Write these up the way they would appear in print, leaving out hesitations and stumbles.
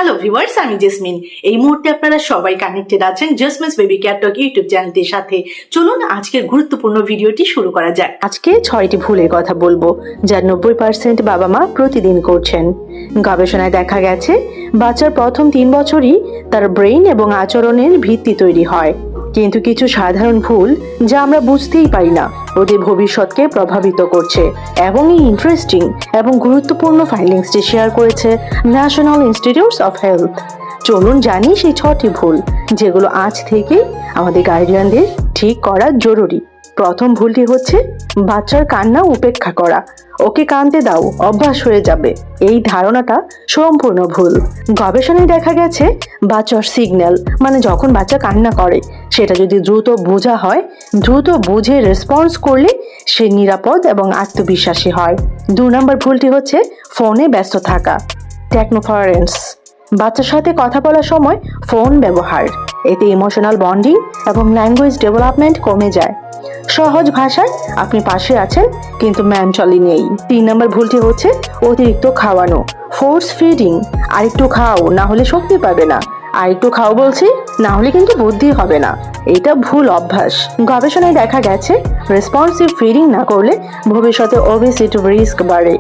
Hello viewers, আমি jasmine. এই মুহূর্তে আপনারা সবাই কানেক্টেড আছেন জেসমিনস বেবি কেয়ার টক ইউটিউব চ্যানেলটির সাথে। চলুন আজকের গুরুত্বপূর্ণ ভিডিওটি শুরু করা যাক। আজকে 6টি ভুলের কথা বলবো যা 90% বাবা মা প্রতিদিন করছেন। গবেষণায় দেখা গেছে বাচ্চার প্রথম 3 বছরই তার ব্রেইন এবং আচরণের ভিত্তি তৈরি হয়, কিন্তু কিছু সাধারণ ভুল যা আমরা বুঝতেই পারি না ওদের ভবিষ্যৎকে প্রভাবিত করছে। এবং এই ইন্টারেস্টিং এবং গুরুত্বপূর্ণ ফাইন্ডিংসটি শেয়ার করেছে ন্যাশনাল ইনস্টিটিউটস অফ হেলথ। চলুন জানি সেই 6টি ভুল যেগুলো আজ থেকেই আমাদের গার্ডিয়ানদের ঠিক করা জরুরি। প্রথম ভুলটি হচ্ছে বাচ্চার কান্না উপেক্ষা করা। ওকে কাঁদতে দাও, অভ্যাস হয়ে যাবে। এই ধারণাটা সম্পূর্ণ ভুল। গবেষণায় দেখা গেছে বাচ্চার সিগন্যাল মানে যখন বাচ্চা কান্না করে সেটা যদি দ্রুত বোঝা হয়, দ্রুত বুঝে রেসপন্স করলে সে নিরাপদ এবং আত্মবিশ্বাসী হয়। 2 নম্বর ভুলটি হচ্ছে ফোনে ব্যস্ত থাকা, টেকনোফারেন্স। বাচ্চার সাথে কথা বলার সময় ফোন ব্যবহার, এতে ইমোশনাল বন্ডিং এবং ল্যাঙ্গুয়েজ ডেভেলপমেন্ট কমে যায়। সহজ ভাষায় আপনি পাশে আছেন কিন্তু ম্যানচলি নেই। 3 নম্বর ভুলটি হচ্ছে অতিরিক্ত খাওয়ানো, ফোর্স ফিডিং। আরেকটু খাও, না হলে শক্তি পাবে না। আরেকটু খাও বলছি, না হলে কিন্তু বুদ্ধি হবে না। এটা ভুল অভ্যাস। গবেষণায় দেখা গেছে রেসপন্সিভ ফিডিং না করলে ভবিষ্যতে ওবেসিটি রিস্ক বাড়ে।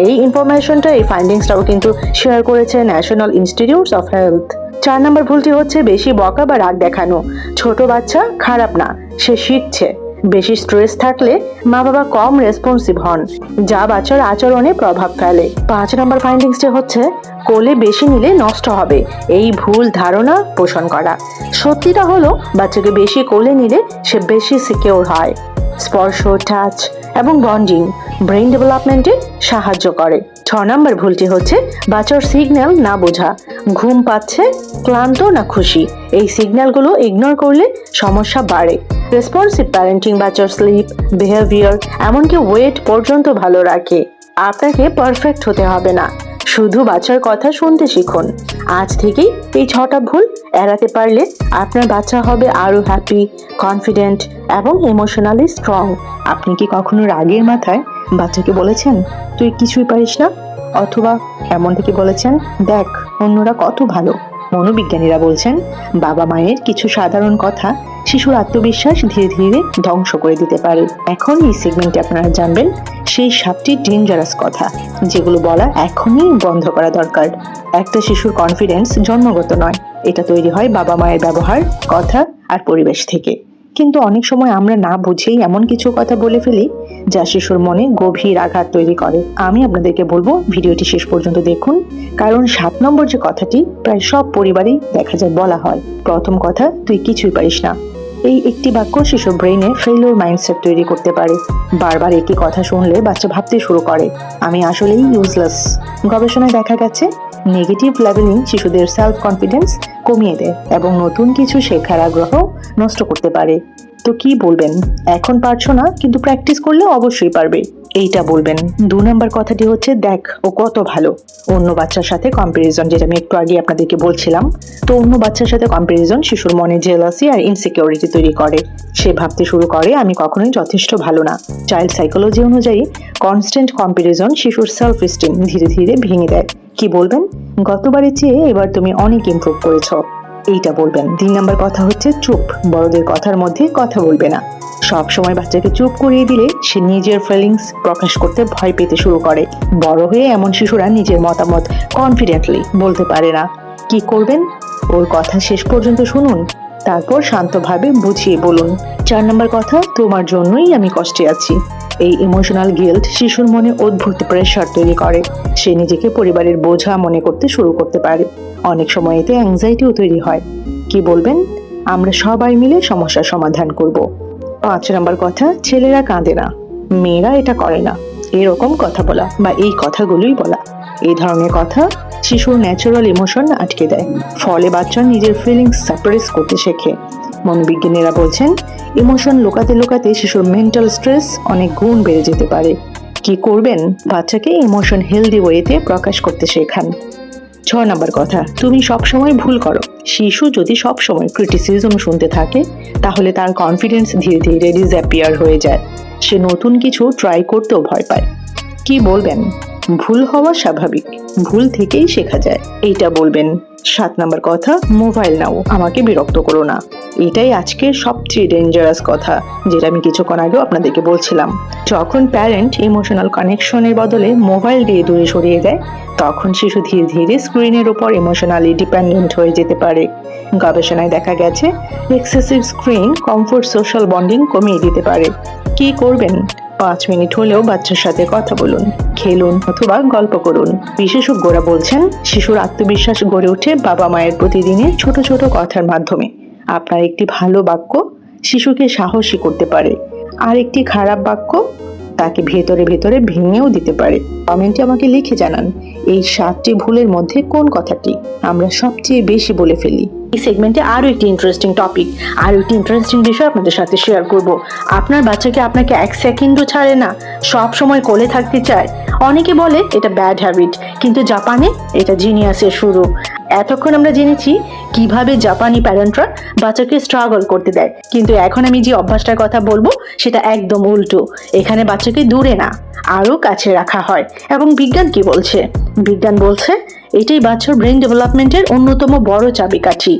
এই ইনফরমেশনটা, এই ফাইন্ডিংসটাও কিন্তু শেয়ার করেছে ন্যাশনাল ইনস্টিটিউটস অফ হেলথ। 4 নম্বর ভুলটি হচ্ছে বেশি বকা বা রাগ দেখানো। ছোট বাচ্চা খারাপ না, সে শিখছে। বেশি স্ট্রেস থাকলে মা বাবা কম রেসপন্সিভ হন, যা বাচ্চার আচরণে প্রভাব ফেলে। 5 নম্বর ফাইন্ডিংসটি হচ্ছে কোলে বেশি নিলে নষ্ট হবে। এই ভুল ধারণা পোষণ করা। সত্যিটা হলো বাচ্চাকে বেশি কোলে নিলে সে বেশি সিকিউর হয়। স্পর্শ, টাচ এবং বন্ডিং ব্রেইন ডেভেলপমেন্টে সাহায্য করে। 6 নম্বর ভুলটি হচ্ছে বাচ্চার সিগন্যাল না বোঝা। ঘুম পাচ্ছে, ক্লান্ত না খুশি, এই সিগন্যালগুলো ইগনোর করলে সমস্যা বাড়ে। রেসপন্সিভ প্যারেন্টিং বাচ্চার স্লিপ, বিহেভিয়ার এমনকি ওয়েট পর্যন্ত ভালো রাখে। আপনাকে পারফেক্ট হতে হবে না, শুধু বাচ্চার কথা শুনতে শিখুন। আজ থেকেই এই 6টা ভুল এড়াতে পারলে আপনার বাচ্চা হবে আরো হ্যাপি, কনফিডেন্ট এবং ইমোশনালি স্ট্রং। আপনি কি কখনো রাগের মাথায় বাচ্চাকে বলেছেন তুই কিছুই পারিস না? অথবা এমন থেকে বলেছেন দেখ অন্যরা কত ভালো? মনোবিজ্ঞানীরা বলছেন বাবা মায়ের কিছু সাধারণ কথা শিশুর আত্মবিশ্বাস ধীরে ধীরে ধ্বংস করে দিতে পারে। এখন এই সেগমেন্টে আপনারা জানবেন সেই 7টি ডেঞ্জারাস কথা যেগুলো বলা এখনই বন্ধ করা দরকার। একটা শিশুর কনফিডেন্স জন্মগত নয়, এটা তৈরি হয় বাবা মায়ের ব্যবহার, কথা আর পরিবেশ থেকে। কিন্তু অনেক সময় আমরা না বুঝেই এমন কিছু কথা বলে ফেলি যা শিশুর মনে গভীর আঘাত তৈরি করে। আমি আপনাদেরকে বলবো ভিডিওটি শেষ পর্যন্ত দেখুন, কারণ 7 নম্বর যে কথাটি প্রায় সব পরিবারেই দেখা যায় বলা হয়। প্রথম কথা, তুই কিছুই পারিস না। এই একটি বাক্য শিশুর ব্রেইনে ফেলিওর মাইন্ডসেট তৈরি করতে পারে। বারবার একই কথা শুনলে বাচ্চা ভাবতে শুরু করে আমি আসলেই ইউজলেস। গবেষণায় দেখা গেছে নেগেটিভ লেভেলিং শিশুদের সেলফ কনফিডেন্স কমিয়ে দেয় এবং নতুন কিছু শেখার আগ্রহ নষ্ট করতে পারে। তো কি বলবেন? এখন পারছো না, কিন্তু প্র্যাকটিস করলে অবশ্যই পারবে, এইটা বলবেন। 2 নম্বর কথাটি হচ্ছে দেখ ও কত ভালো। অন্য বাচ্চার সাথে কম্পারিজন, যেটা আমি একটু আগে আপনাদেরকে বলছিলাম। তো অন্য বাচ্চার সাথে কম্পারিজন শিশুর মনে জেলাসি আর ইনসিকিউরিটি তৈরি করে। সে ভাবতে শুরু করে আমি কখনোই যথেষ্ট ভালো না। চাইল্ড সাইকোলজি অনুযায়ী কনস্ট্যান্ট কম্পারিজন শিশুর সেলফ এস্টিম ধীরে ধীরে ভেঙে দেয়। কি বলবেন? গতবারের চেয়ে এবার তুমি অনেক ইমপ্রুভ করেছো, এইটা বলবেন। 3 নম্বর কথা হচ্ছে চুপ। বড়দের কথার মধ্যে কথা বলবে না। সব সময় বাচ্চাকে চুপ করিয়ে দিলে সে নিজের ফিলিংস প্রকাশ করতে ভয় পেতে শুরু করে। বড় হয়ে এমন শিশুরা নিজের মতামত কনফিডেন্টলি বলতে পারে না। কি করবেন? ওর কথা শেষ পর্যন্ত শুনুন, তারপর শান্তভাবে বুঝিয়ে বলুন। 4 নম্বর কথা, তোমার জন্যই আমি কষ্টে আছি। এই ইমোশনাল গিল্ট শিশুর মনে অদ্ভুত প্রেশার তৈরি করে। সে নিজেকে পরিবারের বোঝা মনে করতে শুরু করতে পারে। অনেক সময় এতে অ্যাংজাইটিও তৈরি হয়। কি বলবেন? আমরা সবাই মিলে সমস্যার সমাধান করব। 5 নম্বর কথা, ছেলেরা কাঁদে না, মেয়েরা এটা করে না। এরকম কথা বলা বা এই কথাগুলোই বলা, এই ধরনের কথা শিশুর ন্যাচারাল ইমোশন আটকে দেয়। ফলে বাচ্চা নিজের ফিলিংস সাপ্রেস করতে শেখে। মনোবিজ্ঞানীরা বলছেন ইমোশন লুকাতে লুকাতে শিশুর মেন্টাল স্ট্রেস অনেক গুণ বেড়ে যেতে পারে। কি করবেন? বাচ্চাকে ইমোশন হেলদি ওয়েতে প্রকাশ করতে শেখান। 6 নম্বর কথা, তুমি সবসময় ভুল করো। শিশু যদি সবসময় ক্রিটিসিজম শুনতে থাকে তাহলে তার কনফিডেন্স ধীরে ধীরে ডিসঅ্যাপিয়ার হয়ে যায়। সে নতুন কিছু ট্রাই করতেও ভয় পায়। কি বলবেন? ভুল হওয়া স্বাভাবিক, ভুল থেকেই শেখা যায়, এইটা বলবেন। 7 নম্বর কথা, মোবাইল নাও, আমাকে বিরক্ত করো না। এটাই আজকের সবচেয়ে ডেঞ্জারাস কথা, যেটা আমি কিছুক্ষণ আগেও আপনাদেরকে বলছিলাম। যখন প্যারেন্ট ইমোশনাল কানেকশনের বদলে মোবাইল দিয়ে দূরে সরিয়ে দেয়, তখন শিশু ধীরে ধীরে স্ক্রিনের উপর ইমোশনালি ডিপেন্ডেন্ট হয়ে যেতে পারে। গবেষণায় দেখা গেছে excessive screen comfort social bonding কমিয়ে দিতে পারে। কি করবেন? 5 মিনিট হলেও বাচ্চার সাথে কথা বলুন, খেলুন অথবা গল্প করুন। বিশেষজ্ঞরা বলছেন শিশুর আত্মবিশ্বাস গড়ে ওঠে বাবা মায়ের প্রতিদিনের ছোট ছোট কথার মাধ্যমে। আপনার একটি ভালো বাক্য শিশুকে সাহসী করতে পারে, আর একটি খারাপ বাক্য তাকে ভেতরে ভেতরে ভেঙেও দিতে পারে। কমেন্টে আমাকে লিখে জানান এই 7টি ভুলের মধ্যে কোন কথাটি আমরা সবচেয়ে বেশি বলে ফেলি। এই সেগমেন্টে আরো একটি ইন্টারেস্টিং টপিক, আরো একটি ইন্টারেস্টিং বিষয় আপনাদের সাথে শেয়ার করব। আপনার বাচ্চাকে আপনাকে 1 সেকেন্ডও ছাড়ে না, সব সময় কোলে থাকতে চায়। অনেকে বলে এটা ব্যাড হ্যাবিট, কিন্তু জাপানে এটা জিনিয়াসের শুরু। এতক্ষণ আমরা জেনেছি কিভাবে জাপানি প্যারেন্টরা বাচ্চাকে স্ট্রাগল করতে দেয়, কিন্তু এখন আমি যে অভ্যাসটার কথা বলবো সেটা একদম উল্টো। এখানে বাচ্চাকে দূরে না, আরো কাছে রাখা হয়। এবং বিজ্ঞান কি বলছে? বিজ্ঞান বলছে এটাই বাচ্চার ব্রেন ডেভেলপমেন্টের অন্যতম বড় চাবিকাঠি।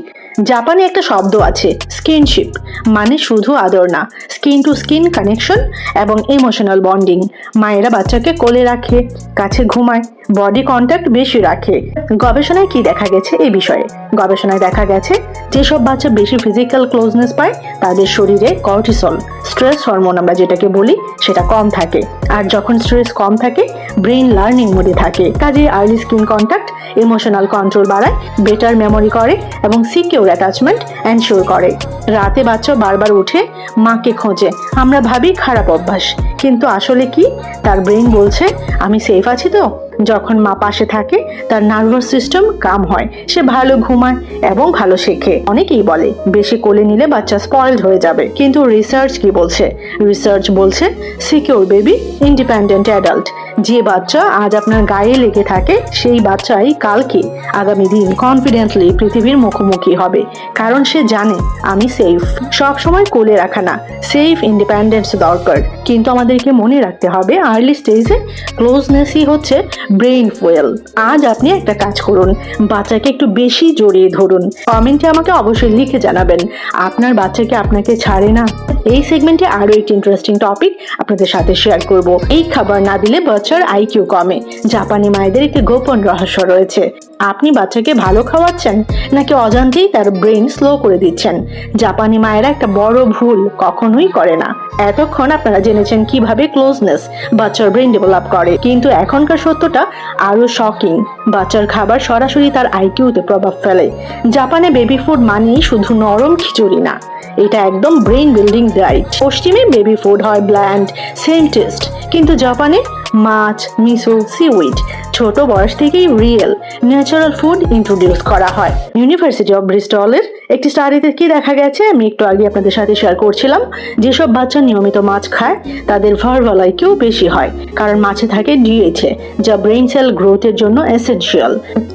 জাপানে একটা শব্দ আছে, স্কিনশিপ, মানে শুধু আদর না, স্কিন টু স্কিন কানেকশন এবং ইমোশনাল বন্ডিং। মায়েরা বাচ্চাকে কোলে রাখে, কাছে ঘুমায়, বডি কন্ট্যাক্ট বেশি রাখে। গবেষণায় কি দেখা গেছে এই বিষয়ে? গবেষণায় দেখা গেছে যেসব বাচ্চা বেশি ফিজিক্যাল ক্লোজনেস পায় তাদের শরীরে কর্টিসল, স্ট্রেস হরমোন আমরা যেটাকে বলি, সেটা কম থাকে। আর যখন স্ট্রেস কম থাকে, ব্রেন লার্নিং মোডে থাকে। কাজে early skin contact emotional control বাড়ায়, বেটার মেমোরি করে এবং সিকিউর অ্যাটাচমেন্ট এনশিওর করে। রাতে বাচ্চা বারবার উঠে মাকে খোঁজে, আমরা ভাবি খারাপ অভ্যাস, কিন্তু আসলে কি? তার ব্রেন বলছে আমি সেফ আছি তো। যখন মা পাশে থাকে তার নার্ভাস সিস্টেম কাম হয়, সে ভালো ঘুমায় এবং ভালো শেখে। অনেকেই বলে বেশি কোলে নিলে বাচ্চা স্পয়েলড হয়ে যাবে, কিন্তু রিসার্চ কি বলছে? রিসার্চ বলছে সিকিউর বেবি ইন্ডিপেন্ডেন্ট অ্যাডাল্ট। যে বাচ্চা আজ আপনার গায়ে লেগে থাকে সেই বাচ্চাই কালকে আগামী দিন কনফিডেন্টলি পৃথিবীর মুখোমুখি হবে, কারণ সে জানে আমি সেফ। সব সময় কোলে রাখা না, সেফ ইন্ডিপেন্ডেন্স দরকার। কিন্তু আমাদেরকে মনে রাখতে হবে আর্লি স্টেজে ক্লোজনেসই হচ্ছে ব্রেইন ফুয়েল। আজ আপনি একটা কাজ করুন, বাচ্চাকে একটু বেশি জড়িয়ে ধরুন। কমেন্টে আমাকে অবশ্যই লিখে জানাবেন আপনার বাচ্চাকে আপনাকে ছাড়ে না। এই সেগমেন্টে আরো একটি ইন্টারেস্টিং টপিক আপনাদের সাথে শেয়ার করব। এই খাবার না দিলে বাচ্চার আইকিউ কমে। জাপানি মায়েদের একটি গোপন রহস্য রয়েছে। আপনি বাচ্চাকে ভালো খাওয়াচ্ছেন নাকি অজান্তেই তার ব্রেন স্লো করে দিচ্ছেন? জাপানি মায়েরা একটা বড় ভুল কখনোই করে না। এতক্ষণ আপনারা জেনেছেন কিভাবে ক্লোজনেস বাচ্চার ব্রেন ডেভেলপ করে, কিন্তু এখনকার সত্যটা আরো শকিং। বাচ্চার খাবার সরাসরি তার আইকিউতে প্রভাব ফেলে। জাপানে বেবি ফুড মানেই শুধু নরম খিচুড়ি না, এটা একদম ব্রেন বিল্ডিং ডায়েট। পশ্চিমে বেবি ফুড হয় ব্ল্যান্ড, সেম টেস্ট, কিন্তু জাপানে মাছ, মিসো, সিউইড ছোট বয়স থেকেই রিয়েল ন্যাচারাল ফুড ইন্ট্রোডিউস করা হয়। ইউনিভার্সিটি অফ ব্রিস্টলের একটি স্টাডিতে কি দেখা গেছে আমি একটু আগে আপনাদের সাথে শেয়ার করছিলাম। যেসব বাচ্চা নিয়মিত মাছ খায় তাদের ভার্বাল আইকিউ বেশি হয়, কারণ মাছে থাকে ডিএইচএ, যা ব্রেন সেল গ্রোথের জন্য এসেনশিয়াল।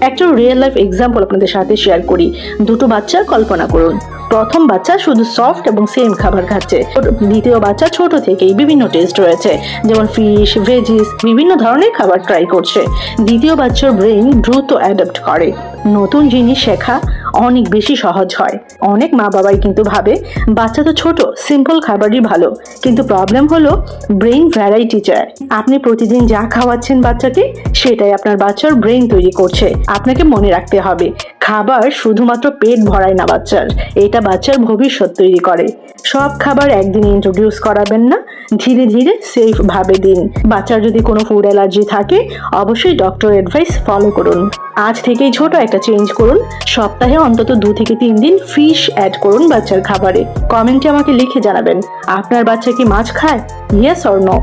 একটা রিয়েল লাইফ এক্সাম্পল আপনাদের সাথে শেয়ার করি। দুটো বাচ্চা কল্পনা করুন। প্রথম বাচ্চা শুধু সফট এবং সেম খাবার খাচ্ছে, দ্বিতীয় বাচ্চা ছোট থেকেই বিভিন্ন টেস্ট রয়েছে, যেমন ফিশ, ভেজিস, বিভিন্ন ধরনের খাবার ট্রাই করছে। দ্বিতীয় বাচ্চার ব্রেন দ্রুত অ্যাডাপ্ট করে, নতুন জিনিস শেখা অনেক বেশি সহজ হয়। অনেক মা বাবাই কিন্তু ভাবে বাচ্চা তো ছোট, সিম্পল খাবারই ভালো, কিন্তু প্রবলেম হলো ব্রেন ভ্যারাইটি চায়। আপনি প্রতিদিন যা খাওয়াচ্ছেন বাচ্চাকে সেটাই আপনার বাচ্চার ব্রেন তৈরি করছে। আপনাকে মনে রাখতে হবে খাবার শুধুমাত্র পেট ভরায় না বাচ্চার, এটা বাচ্চার ভবিষ্যৎ তৈরি করে। সব খাবার একদিন ইন্ট্রোডিউস করাবেন না, ধীরে ধীরে সেফ ভাবে দিন। বাচ্চার যদি কোনো ফুড অ্যালার্জি থাকে অবশ্যই ডক্টর অ্যাডভাইস ফলো করুন। আজ থেকেই ছোট একটা চেঞ্জ করুন, সপ্তাহে অন্তত 2 থেকে 3 দিন ফিশ অ্যাড করুন বাচ্চার খাবারে। কমেন্টে আমাকে লিখে জানাবেন আপনার বাচ্চা কি মাছ খায়, ইয়েস অর নো।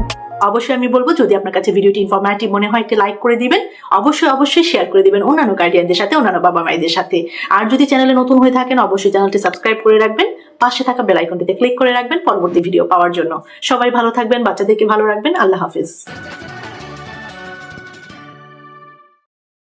অবশ্যই আমি বলবো যদি আপনার কাছে ভিডিওটি ইনফরমেটিভ মনে হয় একটি লাইক করে দিবেন, অবশ্যই শেয়ার করে দিবেন অন্যান্য গার্ডিয়ানদের সাথে, অন্যান্য বাবা মায়েদের সাথে। আর যদি চ্যানেলে নতুন হয়ে থাকেন অবশ্যই চ্যানেলটি সাবস্ক্রাইব করে রাখবেন, পাশে থাকা বেল আইকনটিতে ক্লিক করে রাখবেন পরবর্তী ভিডিও পাওয়ার জন্য। সবাই ভালো থাকবেন, বাচ্চাদেরকে ভালো রাখবেন। আল্লাহ হাফিজ।